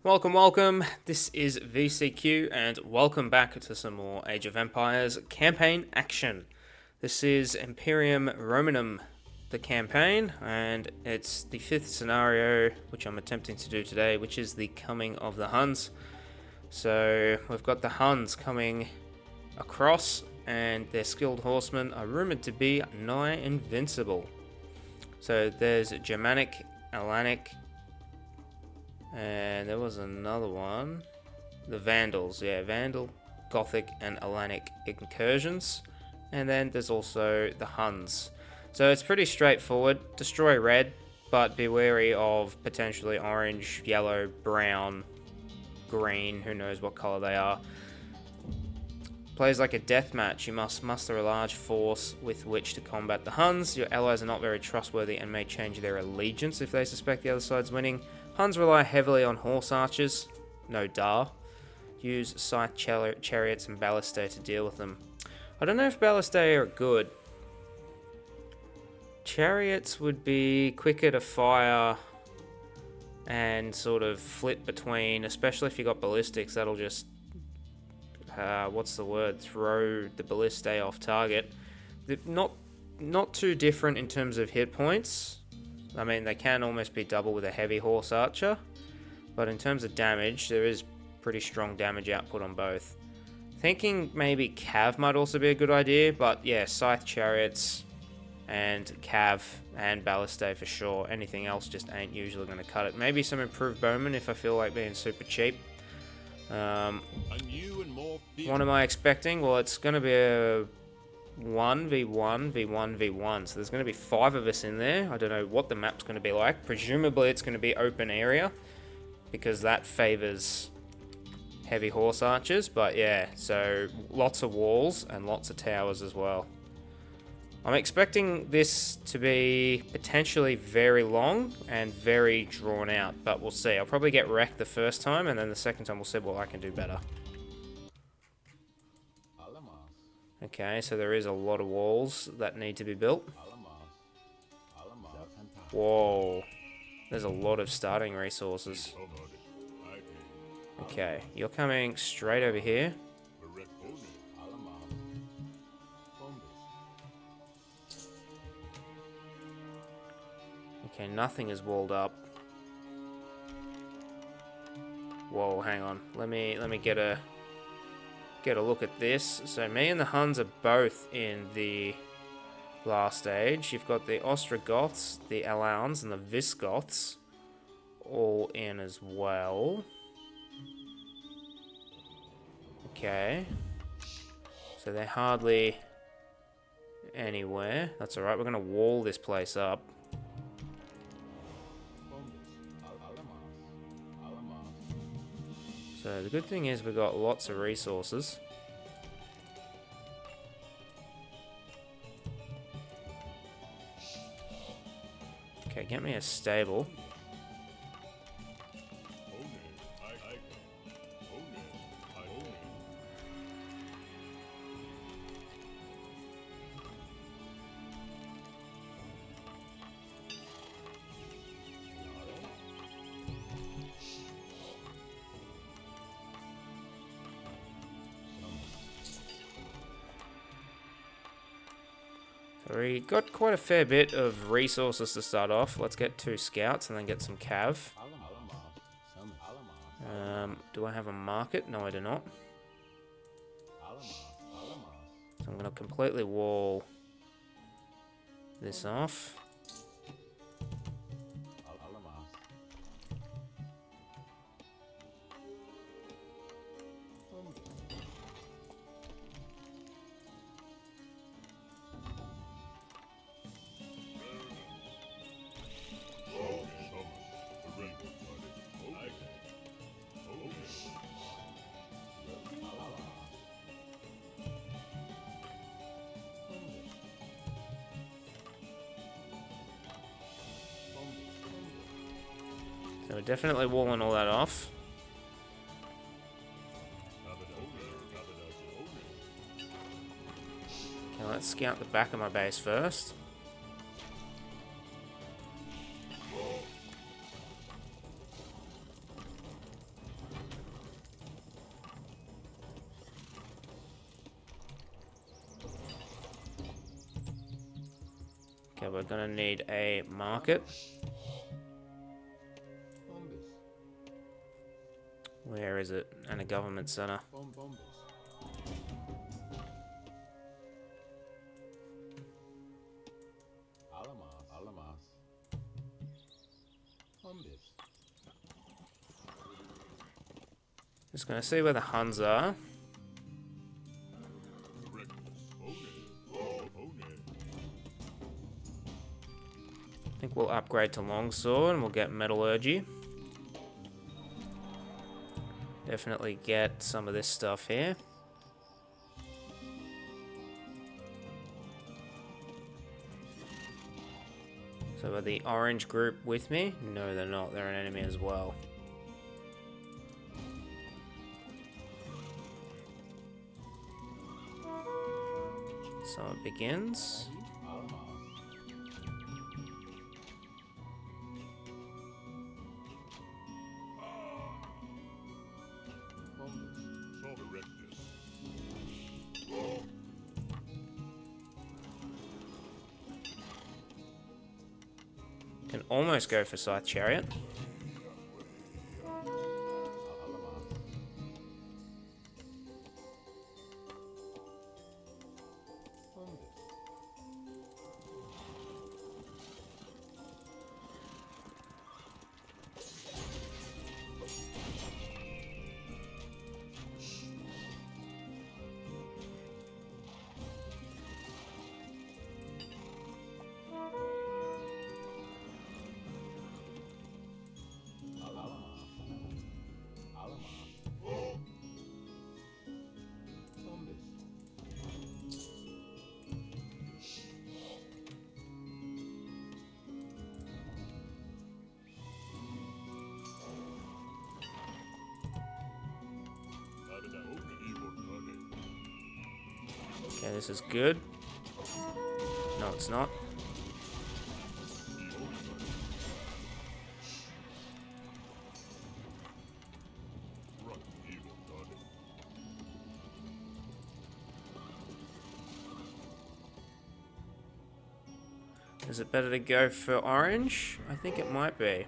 Welcome, welcome. This is VCQ, and welcome back to some more Age of Empires campaign action. This is Imperium Romanum, the campaign, and it's the fifth scenario, which I'm attempting to do today, which is the coming of the Huns. So we've got the Huns coming across, and their skilled horsemen are rumored to be nigh invincible. So there's Germanic, Alanic, and there was another one. The Vandals, Vandal, Gothic, and Alanic incursions. And then there's also the Huns. So it's pretty straightforward. Destroy red, but be wary of potentially orange, yellow, brown, green, who knows what color they are. Plays like a deathmatch. You must muster a large force with which to combat the Huns. Your allies are not very trustworthy and may change their allegiance if they suspect the other side's winning. Huns rely heavily on horse archers, no duh. Use scythe chariots and ballistae to deal with them. I don't know if ballistae are good. Chariots would be quicker to fire and sort of flip between, especially if you got ballistics. That'll just, throw the ballistae off target. They're not too different in terms of hit points. I mean, they can almost be double with a heavy horse archer, but in terms of damage, there is pretty strong damage output on both. Thinking maybe cav might also be a good idea, but yeah, scythe chariots and cav and ballistae for sure. Anything else just ain't usually going to cut it. Maybe some improved bowmen if I feel like being super cheap. What am I expecting? Well, it's going to be a 1v1, v1, v1. So there's going to be 5 of us in there. I don't know what the map's going to be like. Presumably it's going to be open area, because that favors heavy horse archers. But yeah, so lots of walls and lots of towers as well. I'm expecting this to be potentially very long and very drawn out, but we'll see. I'll probably get wrecked the first time, and then the second time we'll see what I can do better. Okay, so there is a lot of walls that need to be built. Whoa. There's a lot of starting resources. Okay, you're coming straight over here. Okay, nothing is walled up. Whoa, hang on. Let me get a look at this. So me and the Huns are both in the last stage. You've got the Ostrogoths, the Alans, and the Visigoths all in as well. Okay. So they're hardly anywhere. That's alright, we're going to wall this place up. So the good thing is we've got lots of resources. Okay, get me a stable. We got quite a fair bit of resources to start off. Let's get 2 scouts and then get some cav. Do I have a market? No, I do not. So I'm going to completely wall this off. So we're definitely walling all that off. Okay, let's scout the back of my base first. we're gonna need a market. Where is it? And a government center. Just gonna see where the Huns are. I think we'll upgrade to longsword and we'll get metallurgy. Definitely get some of this stuff here. So are the orange group with me? No, they're not. They're an enemy as well. So it begins. Can almost go for Scythe Chariot. Okay, this is good. No, it's not. Is it better to go for orange? I think it might be.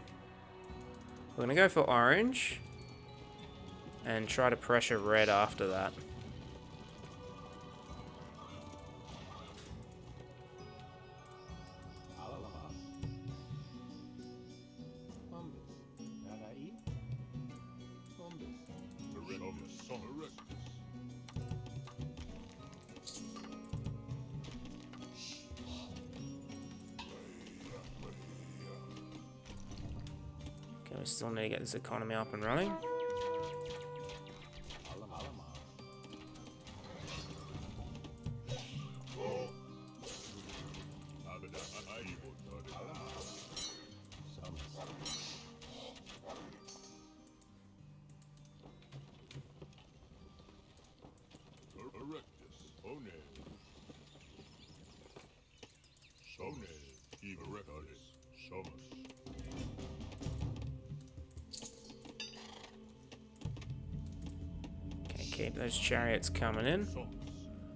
We're going to go for orange and try to pressure red after that. Okay, we still need to get this economy up and running. Okay, keep those chariots coming in.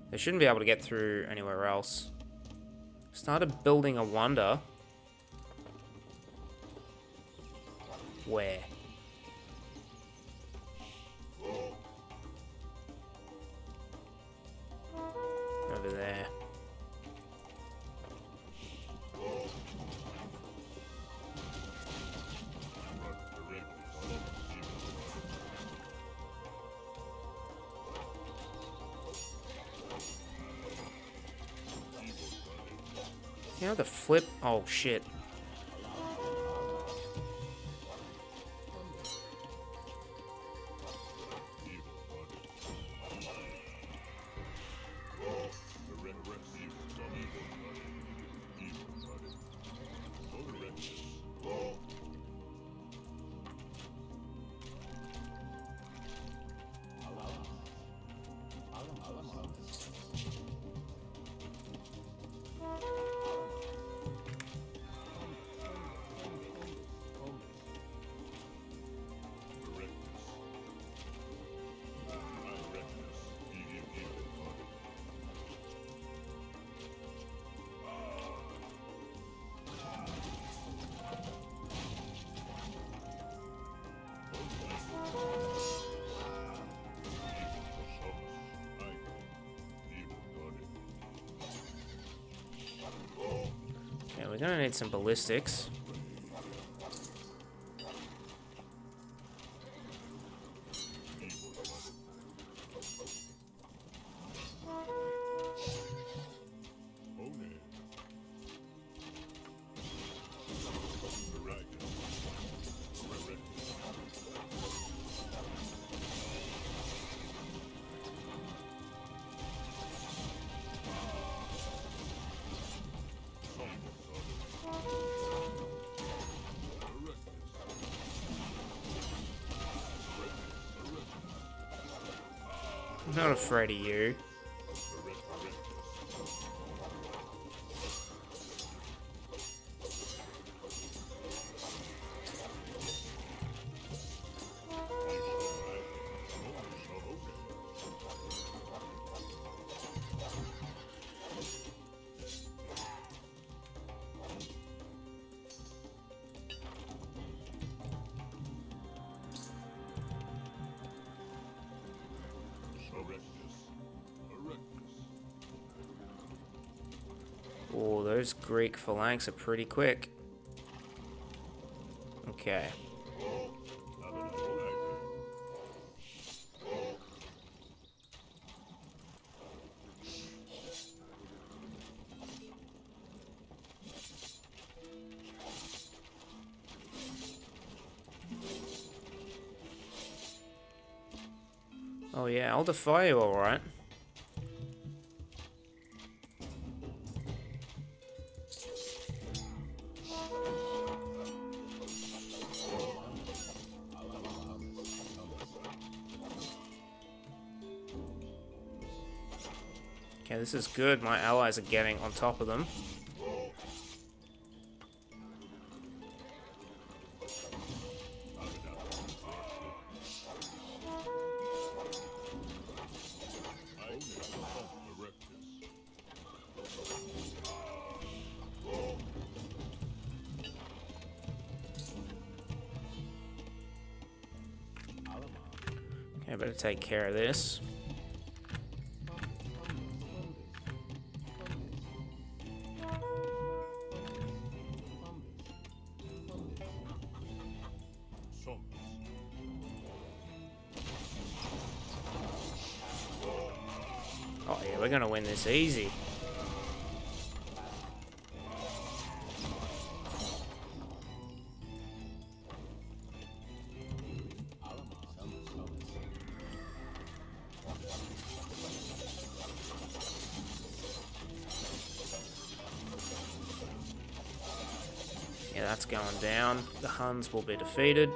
They shouldn't be able to get through anywhere else. Started building a wonder. Where? Over there. You know the flip? Oh shit. gonna need some ballistics. I'm not afraid of you. Oh, those Greek phalanx are pretty quick. Okay. Oh yeah, I'll defy you, alright. Okay, this is good. My allies are getting on top of them. Okay, I better take care of this. Oh yeah, we're gonna win this easy. Yeah, that's going down. The Huns will be defeated.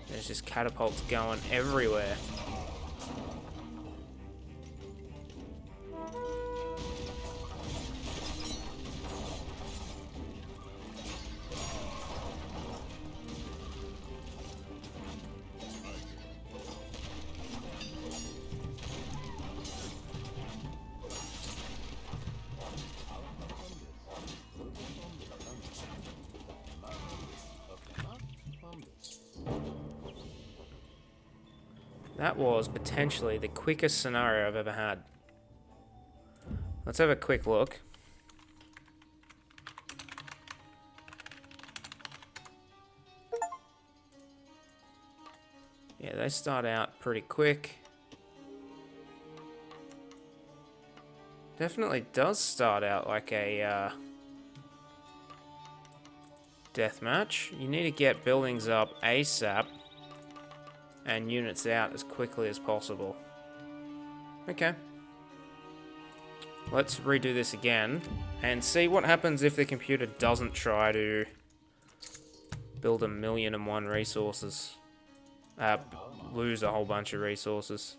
There's just catapults going everywhere. That was potentially the quickest scenario I've ever had. Let's have a quick look. Yeah, they start out pretty quick. Definitely does start out like a deathmatch. You need to get buildings up ASAP and units out as quickly as possible. Okay. Let's redo this again and see what happens if the computer doesn't try to build 1,000,001 resources. Lose a whole bunch of resources.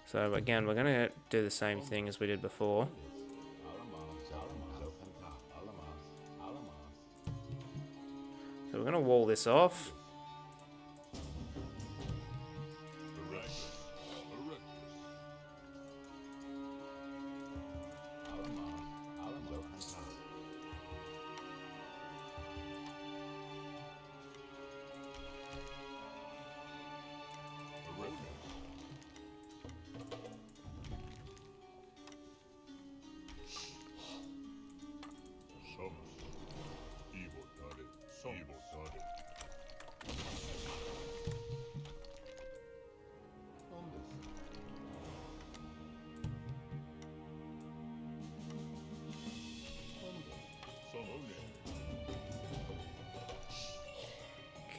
So again, we're going to do the same thing as we did before. So we're going to wall this off.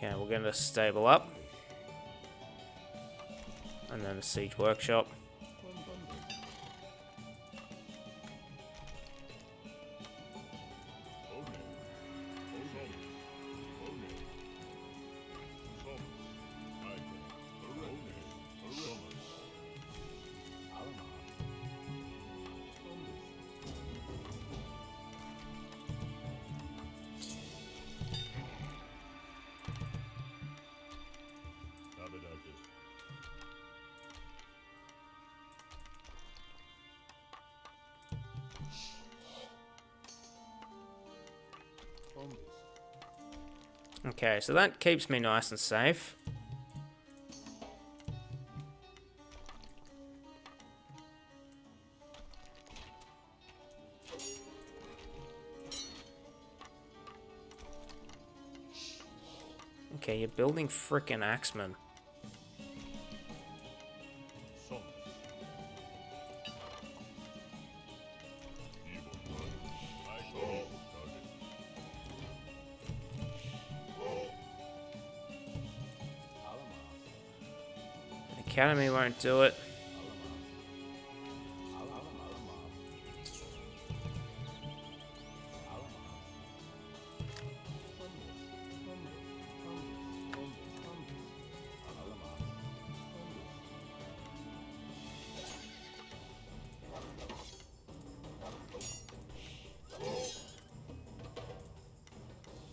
Okay, we're going to stable up. And then a siege workshop. Okay, so that keeps me nice and safe. Okay, you're building frickin' axemen. Academy won't do it.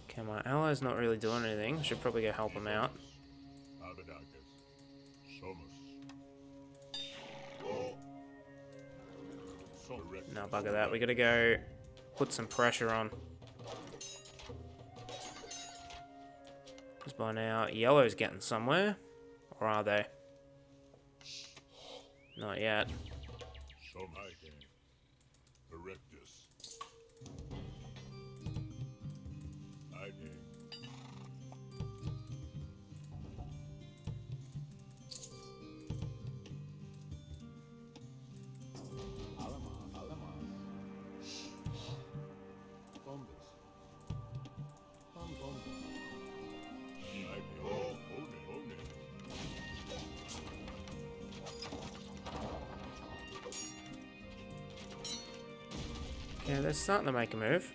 Okay, my ally's not really doing anything. I should probably go help him out. No, bugger that. We gotta go put some pressure on. Because by now, yellow's getting somewhere. Or are they? Not yet. Yeah, they're starting to make a move.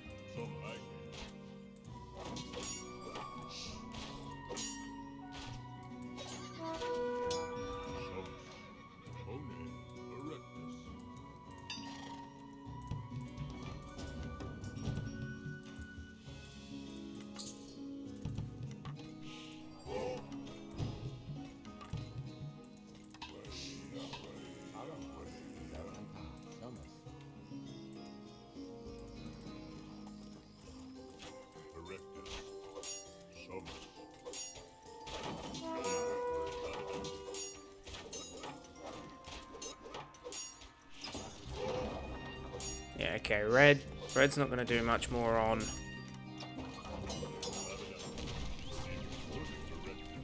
Yeah, okay, Red's not going to do much more on...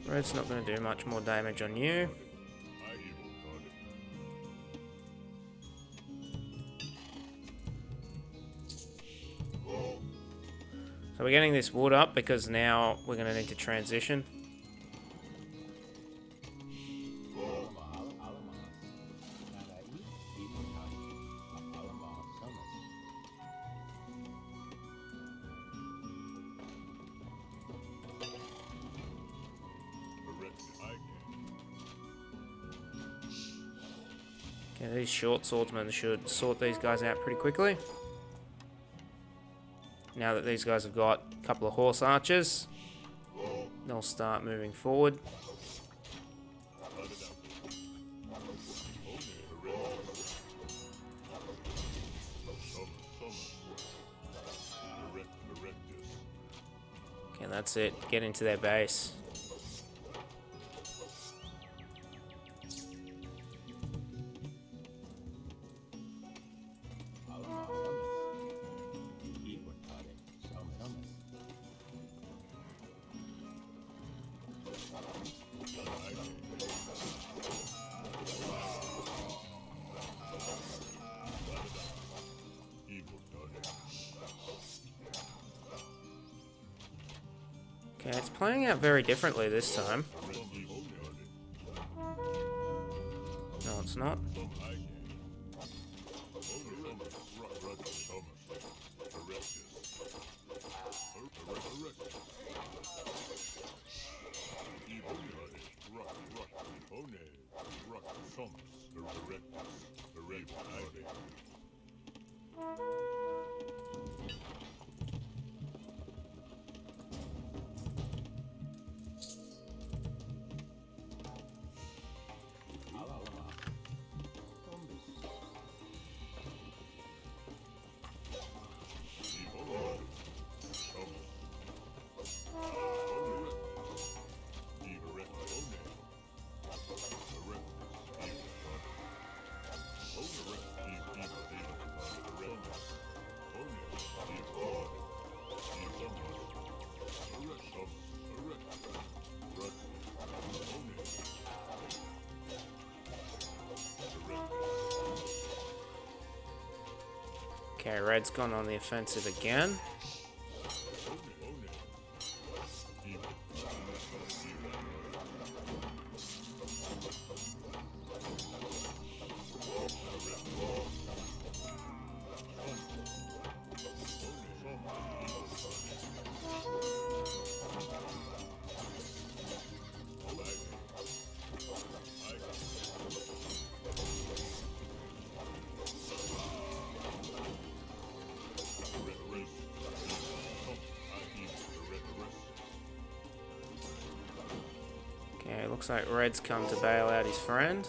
Red's not going to do much more damage on you. So we're getting this wood up because now we're going to need to transition. Okay, these short swordsmen should sort these guys out pretty quickly. Now that these guys have got a couple of horse archers, they'll start moving forward. Okay, that's it. Get into their base. Okay, it's playing out very differently this time. No, it's not. Okay, red's gone on the offensive again. Okay, looks like red's come to bail out his friend.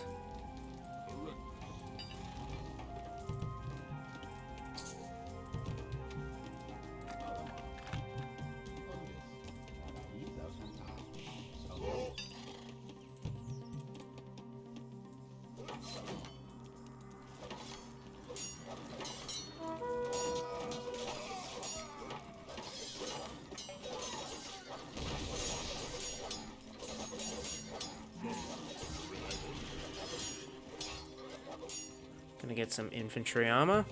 Gonna get some infantry armor.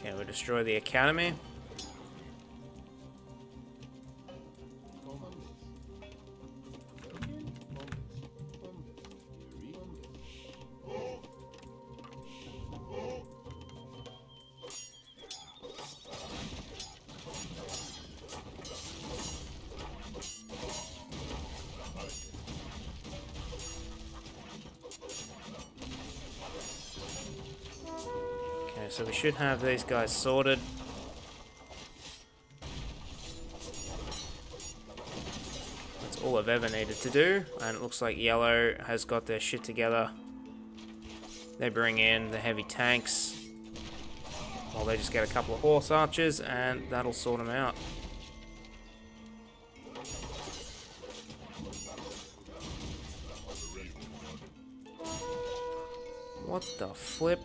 Okay, we'll destroy the academy. Okay, so we should have these guys sorted. That's all I've ever needed to do, and it looks like yellow has got their shit together. They bring in the heavy tanks, while they just get a couple of horse archers, and that'll sort them out. What the flip?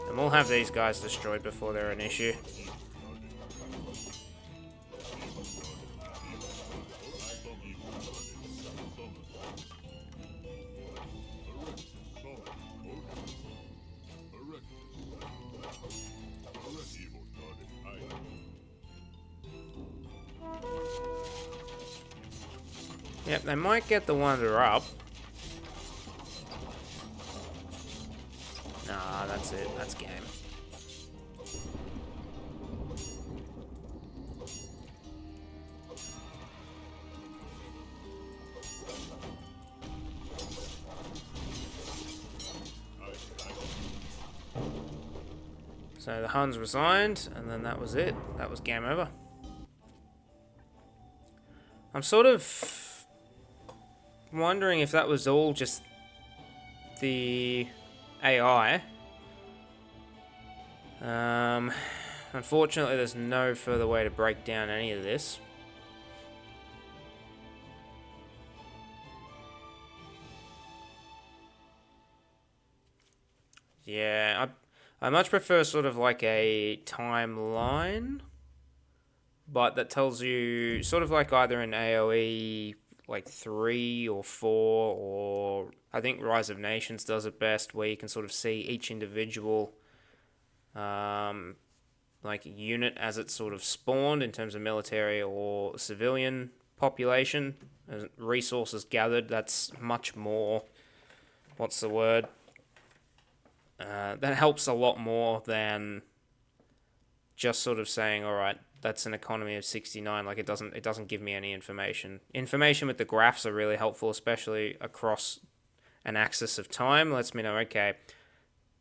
And we'll have these guys destroyed before they're an issue. Yep, they might get the wonder up. Nah, that's it. That's game. So the Huns resigned, and then that was it. That was game over. I'm sort of wondering if that was all just the AI. Unfortunately, there's no further way to break down any of this. Yeah, I much prefer sort of like a timeline, but that tells you sort of like either an AoE like 3 or 4, or I think Rise of Nations does it best, where you can sort of see each individual like unit as it's sort of spawned in terms of military or civilian population, resources gathered. That's much more, what's the word? That helps a lot more than just sort of saying, all right, that's an economy of 69. Like, it doesn't give me any information. Information with the graphs are really helpful, especially across an axis of time. Lets me know, okay,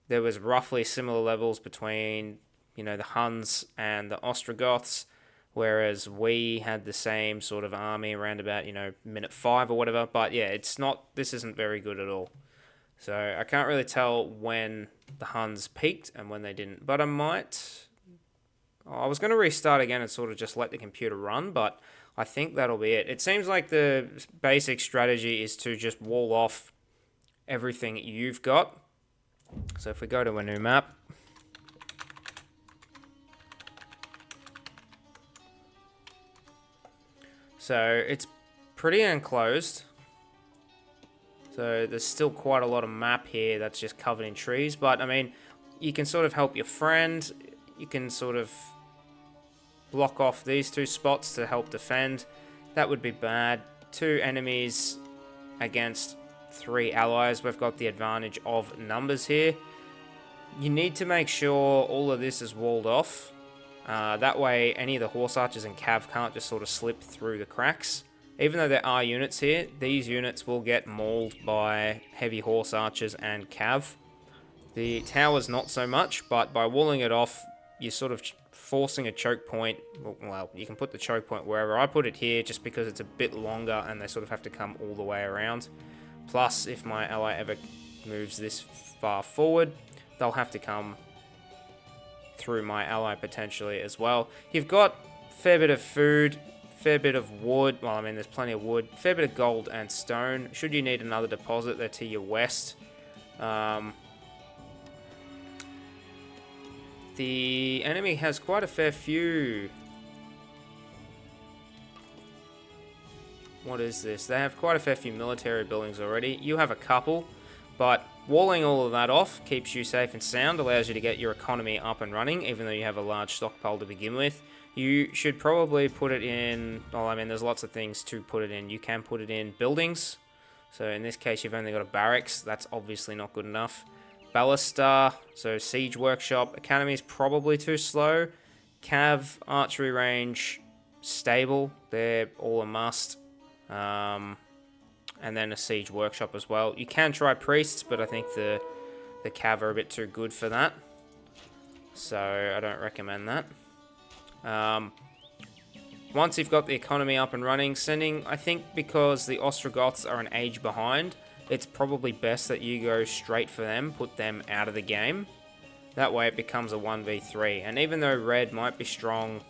there was roughly similar levels between, the Huns and the Ostrogoths, whereas we had the same sort of army around about, minute 5 or whatever. But yeah, this isn't very good at all. So I can't really tell when the Huns peaked and when they didn't. But I was going to restart again and sort of just let the computer run, but I think that'll be it. It seems like the basic strategy is to just wall off everything you've got. So if we go to a new map, so it's pretty enclosed. So there's still quite a lot of map here that's just covered in trees, but I mean, you can sort of help your friend. You can sort of block off these 2 spots to help defend. That would be bad. 2 enemies against 3 allies. We've got the advantage of numbers here. You need to make sure all of this is walled off. That way, any of the horse archers and cav can't just sort of slip through the cracks. Even though there are units here, these units will get mauled by heavy horse archers and cav. The towers not so much, but by walling it off, you're sort of forcing a choke point. Well, you can put the choke point wherever. I put it here just because it's a bit longer and they sort of have to come all the way around. Plus, if my ally ever moves this far forward, they'll have to come through my ally potentially as well. You've got a fair bit of food, fair bit of wood. Well, I mean, there's plenty of wood. Fair bit of gold and stone. Should you need another deposit, they're to your west. The enemy has quite a fair few. What is this? They have quite a fair few military buildings already. You have a couple, but walling all of that off keeps you safe and sound, allows you to get your economy up and running, even though you have a large stockpile to begin with. You should probably put it in, well, I mean, there's lots of things to put it in. You can put it in buildings. So in this case, you've only got a barracks. That's obviously not good enough. Ballista, so siege workshop. Academy is probably too slow. Cav, archery range, stable. They're all a must. And then a siege workshop as well. You can try priests, but I think the cav are a bit too good for that. So I don't recommend that. Once you've got the economy up and running, I think because the Ostrogoths are an age behind, it's probably best that you go straight for them, put them out of the game. That way it becomes a 1v3. And even though red might be strong,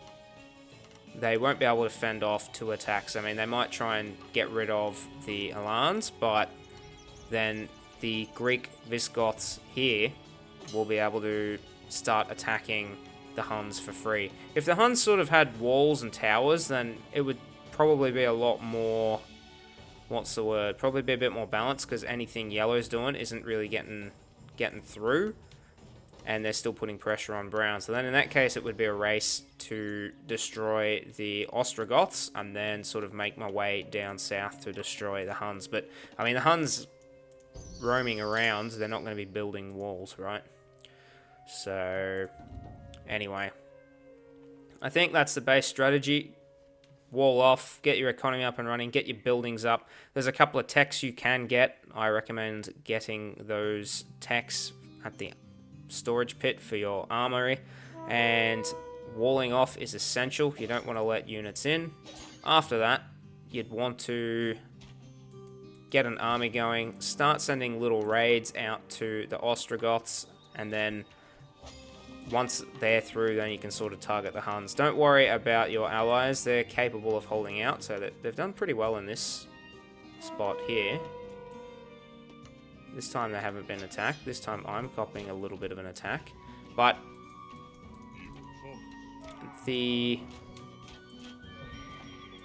they won't be able to fend off 2 attacks. I mean, they might try and get rid of the Alans, but then the Greek Visigoths here will be able to start attacking the Huns for free. If the Huns sort of had walls and towers, then it would probably be a lot more, what's the word? Probably be a bit more balanced, because anything yellow's doing isn't really getting through. and they're still putting pressure on brown. So then in that case, it would be a race to destroy the Ostrogoths and then sort of make my way down south to destroy the Huns. But, I mean, the Huns roaming around, they're not going to be building walls, right? So, anyway, I think that's the base strategy. Wall off, get your economy up and running, get your buildings up. There's a couple of techs you can get. I recommend getting those techs at the storage pit for your armory, and walling off is essential. You don't want to let units in. After that, you'd want to get an army going, start sending little raids out to the Ostrogoths, and then once they're through, then you can sort of target the Huns. Don't worry about your allies. They're capable of holding out, so that they've done pretty well in this spot here. This time they haven't been attacked. This time I'm copying a little bit of an attack. But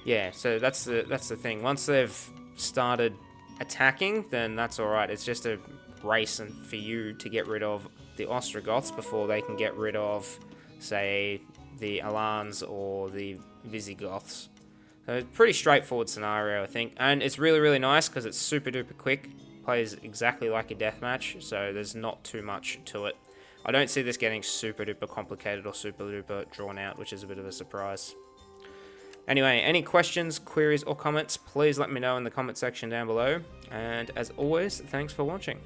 yeah, so that's the thing. Once they've started attacking, then that's alright. It's just a race for you to get rid of the Ostrogoths before they can get rid of, say, the Alans or the Visigoths. So it's a pretty straightforward scenario, I think. And it's really, really nice because it's super duper quick. Plays exactly like a deathmatch, so there's not too much to it. I don't see this getting super duper complicated or super duper drawn out, which is a bit of a surprise. Anyway, any questions, queries, or comments, please let me know in the comment section down below. And as always, thanks for watching.